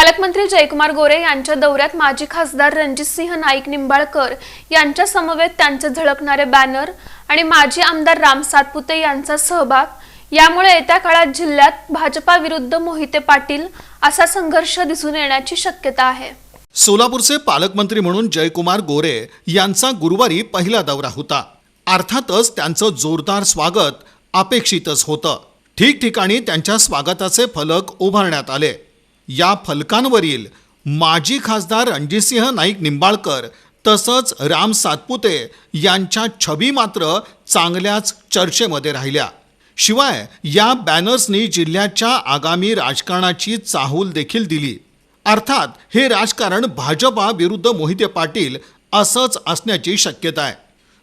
पालकमंत्री जयकुमार गोरे यांच्या दौऱ्यात माजी खासदार रणजितसिंह नाईक निंबाळकर यांच्या समवेत त्यांचे झळकणारे बॅनर आणि माजी आमदार राम सातपुते यांचा सहभाग यामुळे येत्या काळात जिल्ह्यात भाजपा विरुद्ध मोहिते पाटील असा संघर्ष दिसून येण्याची शक्यता आहे। सोलापूरचे पालकमंत्री म्हणून जयकुमार गोरे यांचा गुरुवारी पहिला दौरा होता। अर्थातच त्यांचं जोरदार स्वागत अपेक्षितच होतं। ठिकठिकाणी त्यांच्या स्वागताचे फलक उभारण्यात आले। या फलकांवरील माजी खासदार रणजितसिंह नाईक निंबाळकर तसंच राम सातपुते यांच्या छबी मात्र चांगल्याच चर्चेमध्ये राहिल्या। शिवाय या बॅनर्सनी जिल्ह्याच्या आगामी राजकारणाची चाहूल देखील दिली। अर्थात हे राजकारण भाजपा विरुद्ध मोहिते पाटील असंच असण्याची शक्यता आहे।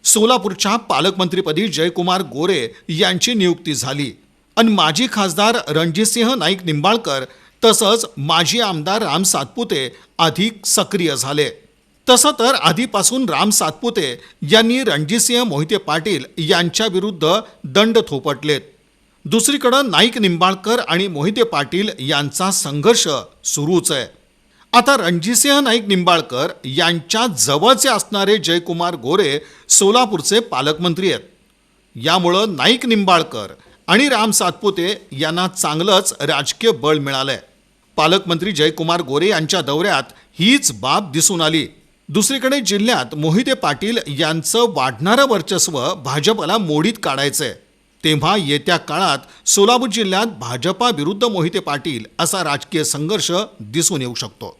सोलापूरच्या पालकमंत्रीपदी जयकुमार गोरे यांची नियुक्ती झाली आणि माजी खासदार रणजितसिंह नाईक निंबाळकर तसंच माजी आमदार राम सातपुते अधिक सक्रिय झाले। तसं तर आधीपासून राम सातपुते यांनी रणजितसिंह मोहिते पाटील यांच्या विरुद्ध दंड थोपटलेत। दुसरीकडे नाईक निंबाळकर आणि मोहिते पाटील यांचा संघर्ष सुरूच आहे। आता रणजितसिंह नाईक निंबाळकर यांच्या जवळचे असणारे जयकुमार गोरे सोलापूरचे पालकमंत्री आहेत। यामुळं नाईक निंबाळकर आणि राम सातपुते यांना चांगलंच राजकीय बळ मिळालंय। पालकमंत्री जयकुमार गोरे यांच्या दौऱ्यात हीच बाब दिसून आली। दुसरीकडे जिल्ह्यात मोहिते पाटील यांचं वाढणारं वर्चस्व भाजपला मोडीत काढायचंय। तेव्हा येत्या काळात सोलापूर जिल्ह्यात भाजपा विरुद्ध मोहिते पाटील असा राजकीय संघर्ष दिसून येऊ शकतो।